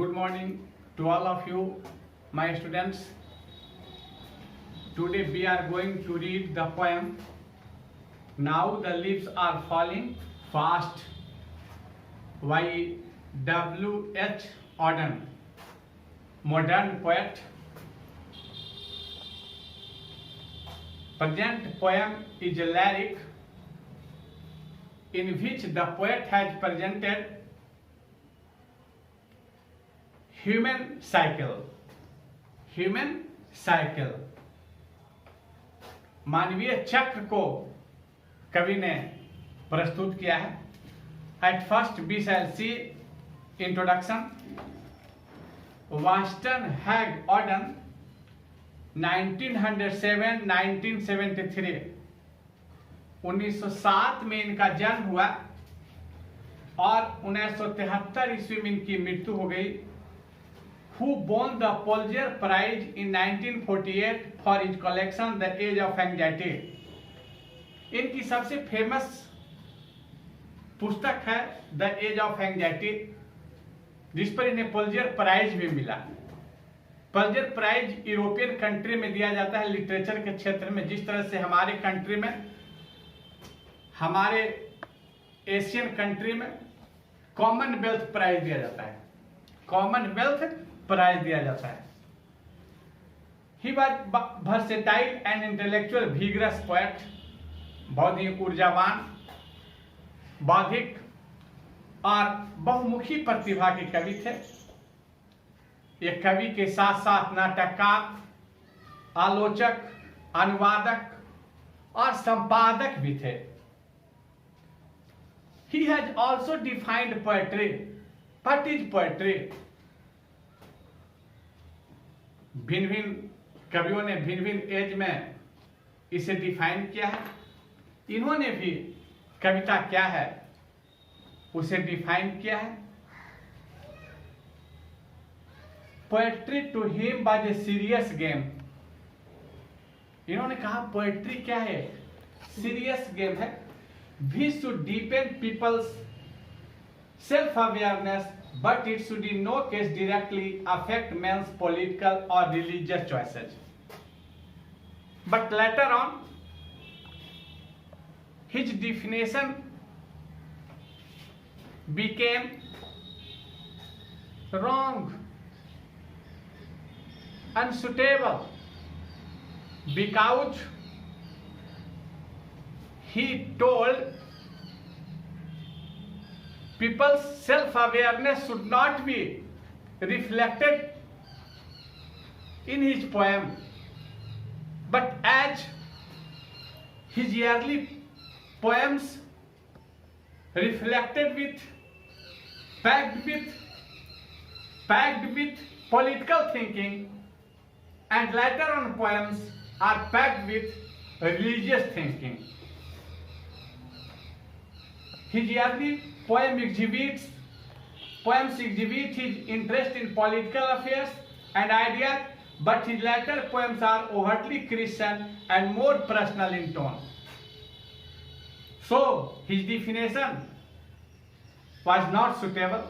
Good morning to all of you, my students. Today we are going to read the poem Now the Leaves Are Falling Fast by W.H. Auden, modern poet. Present poem is a lyric in which the poet has presented human cycle, मानवीय चक्र को कवि ने प्रस्तुत किया है. At first we shall see introduction. Wystan Hugh Auden 1907-1973, 1907 में इनका जन्म हुआ और 1973 ईस्वी में इनकी मृत्यु हो गई. Who won the Pulitzer Prize in 1948 for his collection The Age of Anxiety. इनकी सबसे फेमस पुस्तक है द एज ऑफ एंग्जाइटी, जिस पर इन्हें पुलित्जर प्राइज भी मिला. पुलित्जर प्राइज यूरोपियन कंट्री में दिया जाता है लिटरेचर के क्षेत्र में, जिस तरह से हमारे कंट्री में, हमारे एशियन कंट्री में कॉमनवेल्थ प्राइज दिया जाता है. कॉमनवेल्थ प्राइज दिया जाता है. He was versatile and intellectual vigorous poet. बहुत ही ऊर्जावान, बौद्धिक और बहुमुखी प्रतिभा के कवि थे. ये कवि के साथ साथ नाटककार, आलोचक, अनुवादक और संपादक भी थे. He has also defined poetry. What is poetry? भिन्न भिन्न कवियों ने भिन्न भिन्न एज में इसे डिफाइन किया है. इन्होंने भी कविता क्या है उसे डिफाइन किया है. Poetry to him was a serious game. इन्होंने कहा पोएट्री क्या है? सीरियस गेम है. We should deepen people's self awareness, but it should in no case directly affect men's political or religious choices. But later on, his definition became wrong, unsuitable, because he told people's self-awareness should not be reflected in his poem, but as his early poems reflected with, packed with political thinking, and later on poems are packed with religious thinking. His early poems exhibit his interest in political affairs and ideas, but his later poems are overtly Christian and more personal in tone. So his definition was not suitable.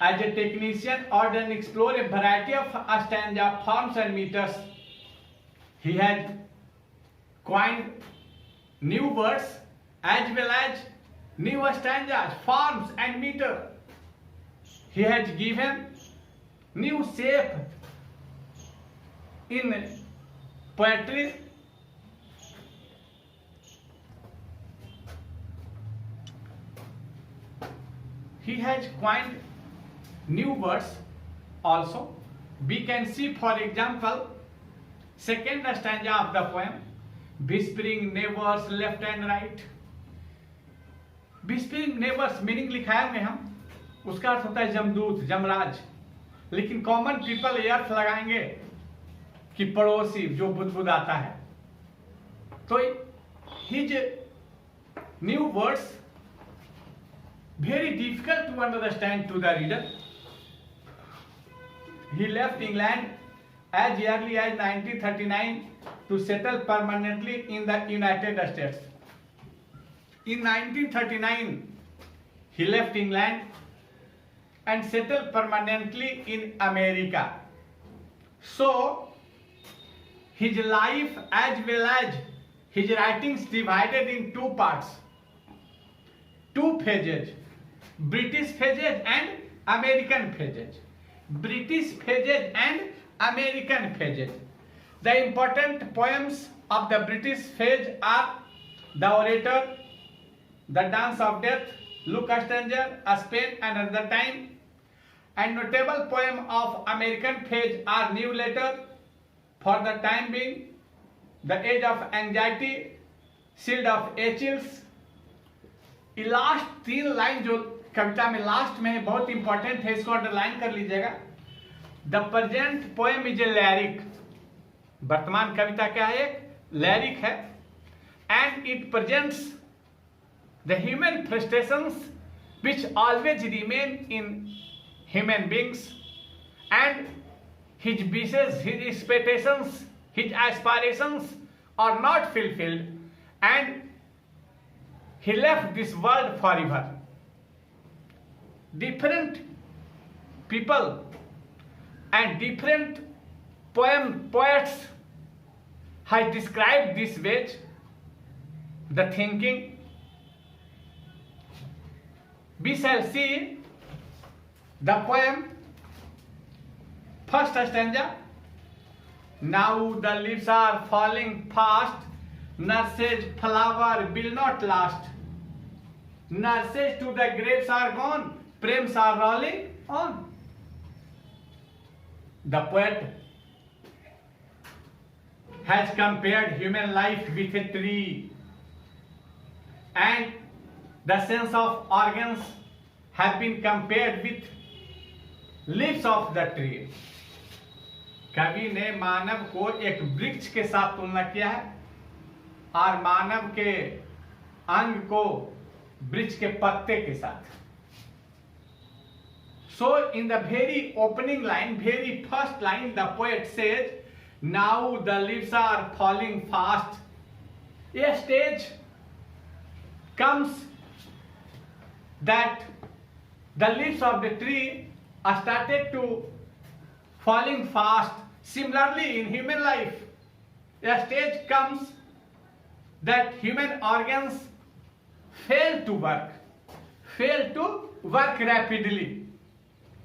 As a technician, Auden explored a variety of stanza forms and meters. He had coined new words as well as new stanzas, forms and meter. He has given new shape in poetry. He has coined new words also. We can see, for example, second stanza of the poem, whispering neighbors left and right. whispering neighbors meaning लिखा है में हम, उसका अर्थ होता है जमदूत, जमराज. लेकिन common people ये अर्थ लगाएंगे कि पड़ोसी जो बुदबुदाता है. तो his new words very difficult to understand to the reader. He left England as early as 1939 to settle permanently in the United States. In 1939, he left England and settled permanently in America. So his life as well as his writings divided in two parts, two phases, British phases and American phases. British phases and American phases. The important poems of the British phase are The Orator, The Dance of Death, Look a Stranger, A Spain and Another Time. And notable poem of American phase are New Letter, For the Time Being, The Age of Anxiety, Shield of Achilles. ये last तीन line जो कविता में last में है बहुत important है, इसको underline कर लीजिएगा. The present poem is a lyric. वर्तमान कविता क्या है? एक लैरिक है. And it presents the human frustrations which always remain in human beings and his wishes, his expectations, his aspirations are not fulfilled and he left this world forever. Different people and different poets have described this way, the thinking. We shall see the poem, first stanza. Now the leaves are falling fast, nurse's flower will not last. Nurses to the grapes are gone, prems are rolling on. The poet has compared human life with a tree, and the sense of organs have been compared with leaves of the tree. कवि ने मानव को एक वृक्ष के साथ तुलना किया है और मानव के अंग को वृक्ष के पत्ते के साथ. So in the very opening line, very first line, the poet says, now the leaves are falling fast. A stage comes that the leaves of the tree are started to falling fast. Similarly in human life, a stage comes that human organs fail to work rapidly.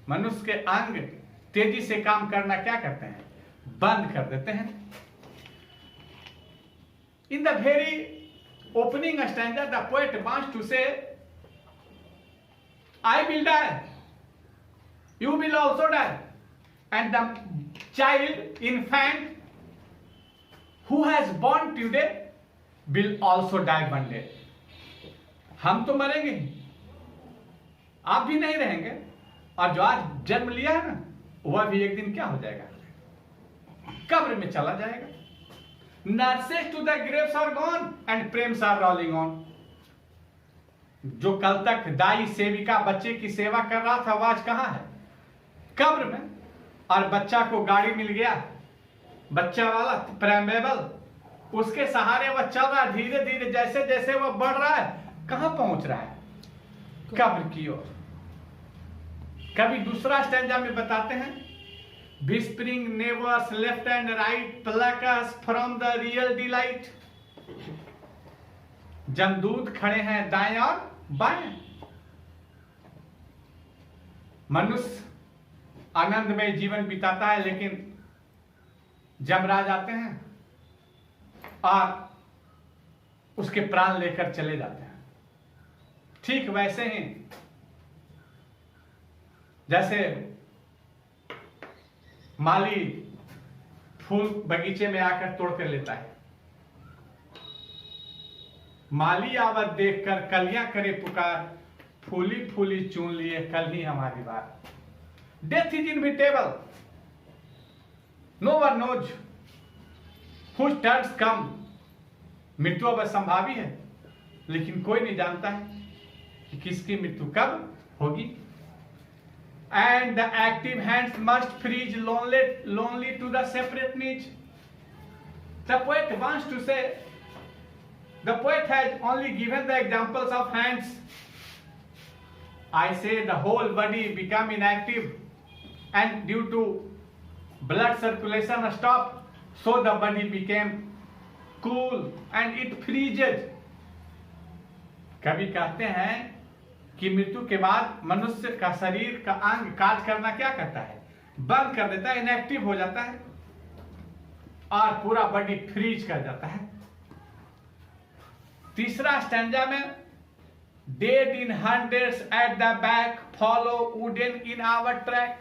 मनुष्य के अंग तेजी से काम करना क्या करते हैं? बंद कर देते हैं. In the very opening stanza, the poet wants to say, I will die, you will also die, and the child, infant who has born today will also die one day. हम तो मरेंगे ही, आप भी नहीं रहेंगे, और जो आज जन्म लिया है ना वह भी एक दिन क्या हो जाएगा? कब्र में चला जाएगा. Nurses to the graves are gone and prems are rolling on. जो कल तक दाई सेविका बच्चे की सेवा कर रहा था वह आज कहां है? कब्र में. और बच्चा को गाड़ी मिल गया, बच्चा वाला प्रेमेबल, उसके सहारे वह चल रहा है धीरे धीरे. जैसे जैसे वह बढ़ रहा है कहां पहुंच रहा है? कब्र की ओर. कभी दूसरा स्टैंजा में बताते हैं, whispering neighbors left and right pluck us from the real delight. जमदूत खड़े हैं दाएं और बाएं. मनुष्य आनंदमय जीवन बिताता है, लेकिन जमराज आते हैं और उसके प्राण लेकर चले जाते हैं. ठीक वैसे ही जैसे माली फूल बगीचे में आकर तोड़ कर लेता है. माली आवत देखकर कलियां करे पुकार, फूली फूली चुन लिए कल ही हमारी बात. Death is inevitable, no one knows whose turns come. मृत्यु अब संभावी है, लेकिन कोई नहीं जानता है कि किसकी मृत्यु कब होगी. And the active hands must freeze lonely to the separate niche. The poet wants to say, the poet has only given the examples of hands I say the whole body become inactive, and due to blood circulation stop, so the body became cool and it freezes. कवि कहते हैं कि मृत्यु के बाद मनुष्य का शरीर का अंग कार्य करना क्या करता है, बंद कर देता है, इनएक्टिव हो जाता है और पूरा बॉडी फ्रीज कर जाता है। तीसरा स्टैंजा में dead in hundreds at the back follow wooden in our track.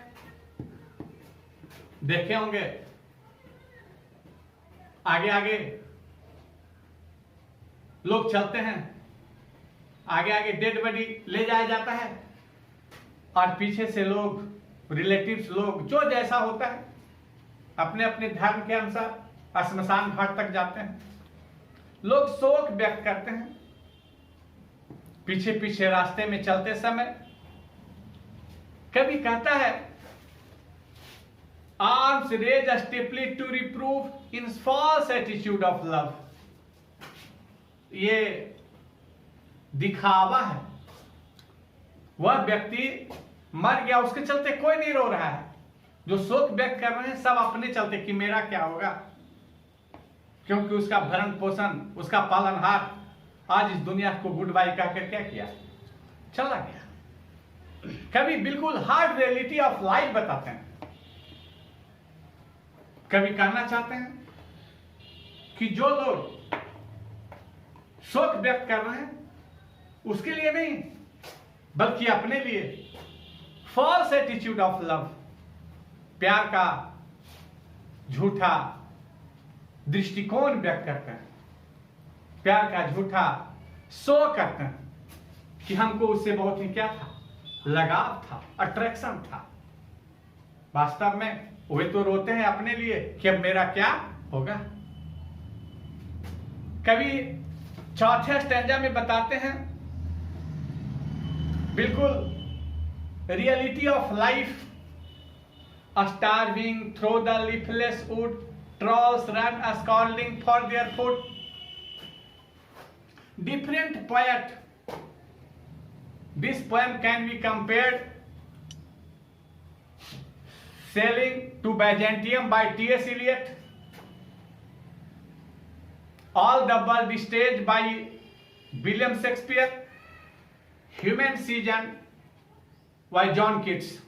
देखे होंगे आगे आगे लोग चलते हैं, आगे आगे डेड बॉडी ले जाया जाता है और पीछे से लोग रिलेटिव्स लोग जो जैसा होता है अपने अपने धर्म के अनुसार श्मशान घाट तक जाते हैं, लोग शोक व्यक्त करते हैं। पीछे पीछे रास्ते में चलते समय कभी कहता है arms raise steeply to reprove in false attitude of love. ये दिखावा है, वह व्यक्ति मर गया उसके चलते कोई नहीं रो रहा है, जो शोक व्यक्त कर रहे हैं सब अपने चलते कि मेरा क्या होगा, क्योंकि उसका भरण पोषण उसका पालनहार आज इस दुनिया को गुड बाय कहकर क्या किया, चला गया। कभी बिल्कुल हार्ड रियलिटी ऑफ लाइफ बताते हैं, कभी कहना चाहते हैं कि जो लोग शोक व्यक्त कर रहे हैं उसके लिए नहीं बल्कि अपने लिए फॉल्स एटीट्यूड ऑफ लव, प्यार का झूठा दृष्टिकोण व्यक्त करते हैं, प्यार का झूठा शो करते हैं कि हमको उससे बहुत ही क्या था, लगाव था, अट्रैक्शन था। वास्तव में वे तो रोते हैं अपने लिए कि अब मेरा क्या होगा। कभी चौथे स्टैंजा में बताते हैं बिल्कुल reality of life, starving through the leafless wood, trolls run a scalding for their food. Different poet. This poem can be compared Sailing to Byzantium by T.S. Eliot, All the World Stage by William Shakespeare, Human Season by John Keats.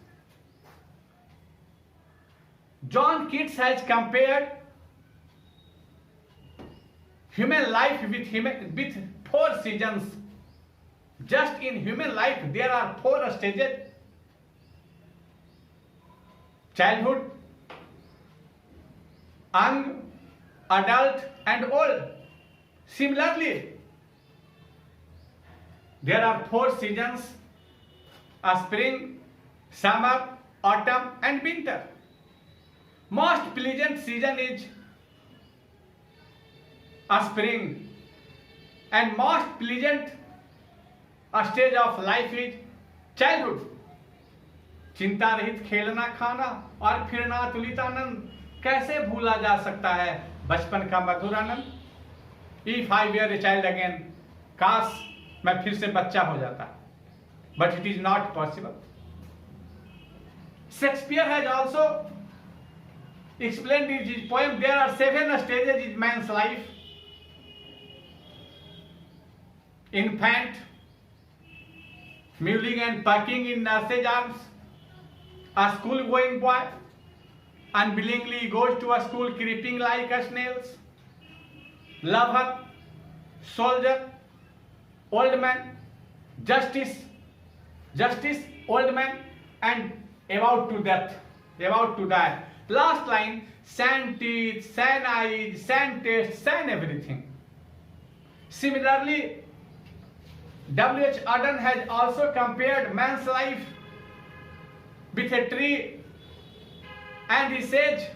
John Keats has compared human life with 4 seasons. Just in human life there are 4 stages: childhood, young, adult and old. Similarly, there are 4 seasons: spring, summer, autumn and winter. Most pleasant season is spring, and most pleasant stage of life is childhood. चिंता रहित खेलना खाना और फिरना तुलित आनंद, कैसे भूला जा सकता है बचपन का मधुर आनंद। If I were a child again, काश मैं फिर से बच्चा हो जाता, but it is not possible. Shakespeare has also explained in his poem there are 7 stages in man's life: infant, mulling and pecking in nurse's arms, a school-going boy, unwillingly goes to a school creeping like a snails, lover, soldier, old man, justice, old man, and about to death, about to die. Last line: sand teeth, sand eyes, sand taste, sand everything. Similarly, W.H. Auden has also compared man's life with a tree, and he says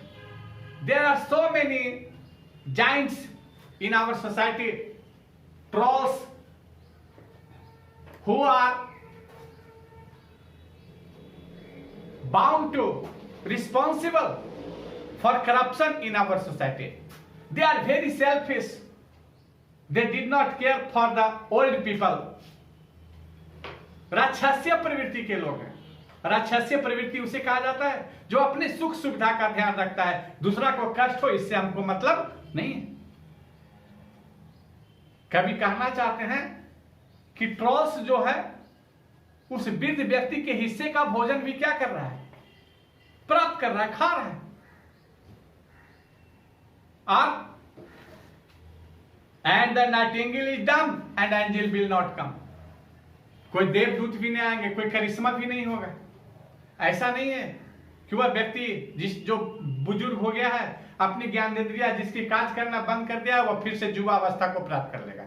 there are so many giants in our society, trolls, who are bound to responsible for corruption in our society. They are very selfish. They did not care for the old people. राक्षसीय प्रवृत्ति के लोग हैं। राक्षसीय प्रवृत्ति उसे कहा जाता है जो अपने सुख सुविधा का ध्यान रखता है, दूसरा को कष्ट हो इससे हमको मतलब नहीं है। कभी कहना चाहते हैं कि ट्रोल्स जो है उस वृद्ध व्यक्ति के हिस्से का भोजन भी क्या कर रहा है, प्राप्त कर रहा है, खा रहा है। और and the Nightingale is dumb and angel will not come. कोई देवदूत भी नहीं आएंगे, कोई करिश्मा भी नहीं होगा। ऐसा नहीं है कि वह व्यक्ति जो बुजुर्ग हो गया है, अपनी ज्ञानेंद्रिया जिसकी काज करना बंद कर दिया है, वह फिर से युवा अवस्था को प्राप्त कर लेगा।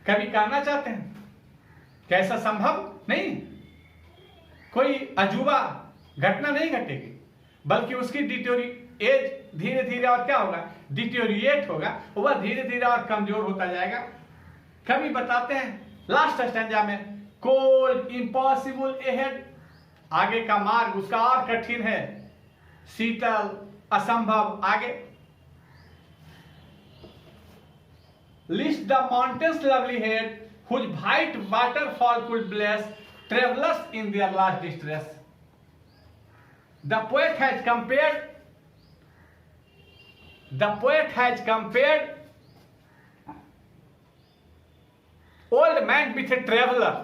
कभी कहना चाहते हैं कि ऐसा संभव नहीं, कोई अजूबा घटना नहीं घटेगी, बल्कि उसकी एज धीरे धीरे और क्या होगा, डिटोरिएट होगा, वह धीरे धीरे और कमजोर होता जाएगा। कभी बताते हैं लास्ट स्टैंजा में, कोल्ड इम्पॉसिबल एहेड, आगे का मार्ग उसका और कठिन है, शीतल असंभव आगे। List the mountains lovely head whose white waterfall could bless travelers in their last distress. The poet has compared old man with a traveler.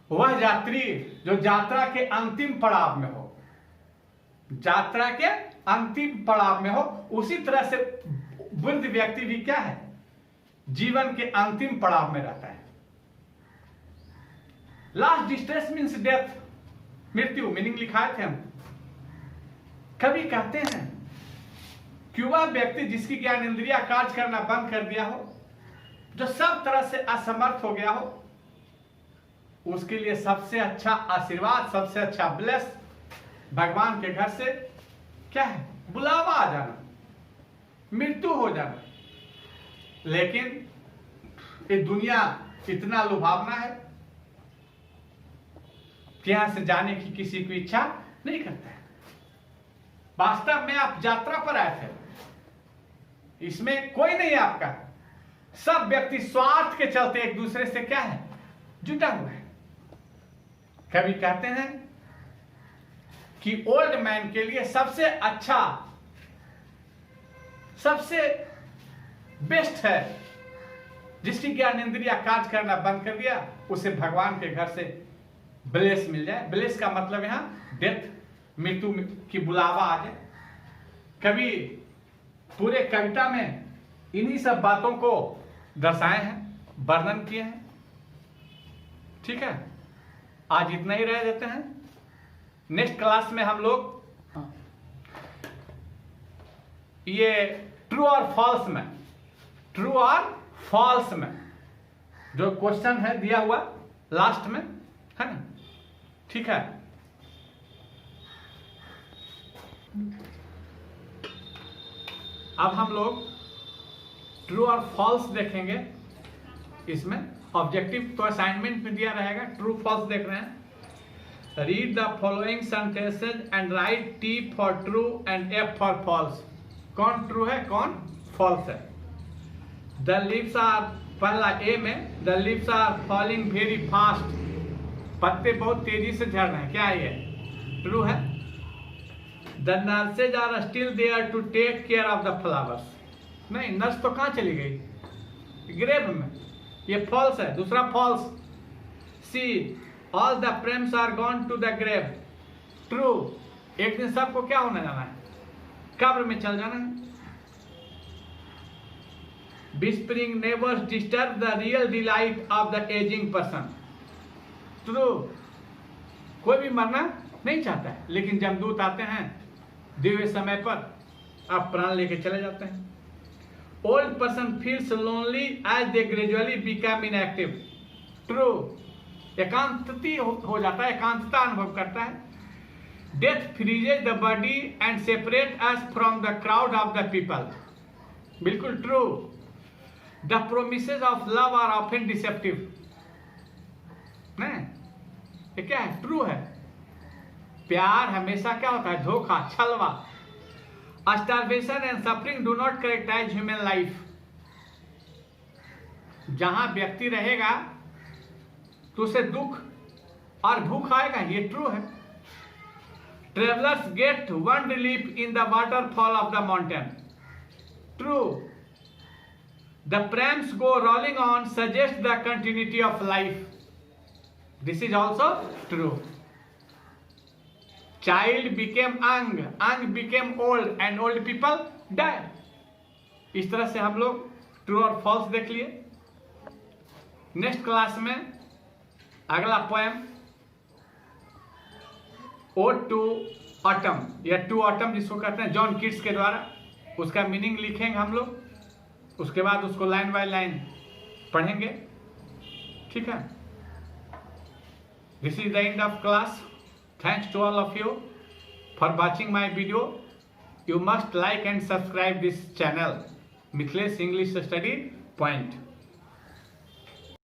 वह यात्री जो यात्रा के अंतिम पड़ाव में हो, यात्रा के अंतिम पड़ाव में हो, उसी तरह से वृद्ध व्यक्ति भी क्या है, जीवन के अंतिम पड़ाव में रहता है। लास्ट डिस्ट्रेस मीन्स डेथ, मृत्यु, मीनिंग लिखाए थे हम। कभी कहते हैं कि वह व्यक्ति जिसकी ज्ञान इंद्रिया कार्य करना बंद कर दिया हो, जो सब तरह से असमर्थ हो गया हो, उसके लिए सबसे अच्छा आशीर्वाद, सबसे अच्छा ब्लेस भगवान के घर से क्या है, बुलावा आ जाना, मृत्यु हो जाना। लेकिन ये दुनिया इतना लुभावना है कि यहां से जाने की किसी को इच्छा नहीं करता है। वास्तव में आप यात्रा पर आए थे, इसमें कोई नहीं है आपका, सब व्यक्ति स्वार्थ के चलते एक दूसरे से क्या है, जुटा हुआ है। कभी कहते हैं कि ओल्ड मैन के लिए सबसे अच्छा, सबसे बेस्ट है जिसकी ज्ञान इंद्रिया कार्य करना बंद कर दिया, उसे भगवान के घर से ब्लेस मिल जाए। ब्लेस का मतलब यहां डेथ, मृत्यु की बुलावा आ जाए। कभी पूरे कविता में इन्हीं सब बातों को दर्शाए हैं, वर्णन किए हैं। ठीक है, आज इतना ही रह देते हैं। नेक्स्ट क्लास में हम लोग ये ट्रू और फॉल्स में, ट्रू और फॉल्स में जो क्वेश्चन है दिया हुआ लास्ट में, है ना, ठीक है। अब हम लोग ट्रू और फॉल्स देखेंगे। इसमें ऑब्जेक्टिव तो असाइनमेंट में दिया रहेगा, ट्रू फॉल्स देख रहे हैं। Read the following sentences and write T for true and F for false. कौन ट्रू है, कौन फॉल्स है। द लीव्स आर, पहला ए में, the leaves are falling very fast, पत्ते बहुत तेजी से झड़ रहे हैं, क्या है ये, ट्रू है। The nurses are still there to take care of the flowers, नहीं, नर्स तो कहाँ चली गई, ग्रेव में, ये फॉल्स है। दूसरा false, see all the prams are gone to the grave, true, एक दिन सबको क्या होने जाना है, कब्र में चल जाना है। Whispering neighbors disturb the real delight of the aging person, true, कोई भी मरना नहीं चाहता है, लेकिन जमदूत आते हैं दिव्य समय पर, आप प्राण लेके चले जाते हैं। Old person feels lonely as they gradually become inactive, true, एकांतती हो जाता है, एकांतता अनुभव करता है। Death freezes the body and separates us from the crowd of the people, बिल्कुल true. The promises of love are often deceptive, नहीं, ये क्या है, ट्रू है। प्यार हमेशा क्या होता है, धोखा, छलवा। Starvation and suffering do not characterize human life, जहां व्यक्ति रहेगा तो उसे दुख और भूख आएगा, ये ट्रू है। Travellers get one relief in the waterfall of the mountain, true. The prams go rolling on suggest the continuity of life, this is also true. Child became young, young became old and old people die. इस तरह से हम लोग true और false देख लिए। Next class में अगला पोएम ओड टू ऑटम या टू ऑटम जिसको कहते हैं जॉन कीट्स के द्वारा, उसका मीनिंग लिखेंगे हम लोग, उसके बाद उसको लाइन बाय लाइन पढ़ेंगे, ठीक है। This is the end of class. Thanks to all of you for watching my video. You must like and subscribe this channel, Mithilesh English Study Point.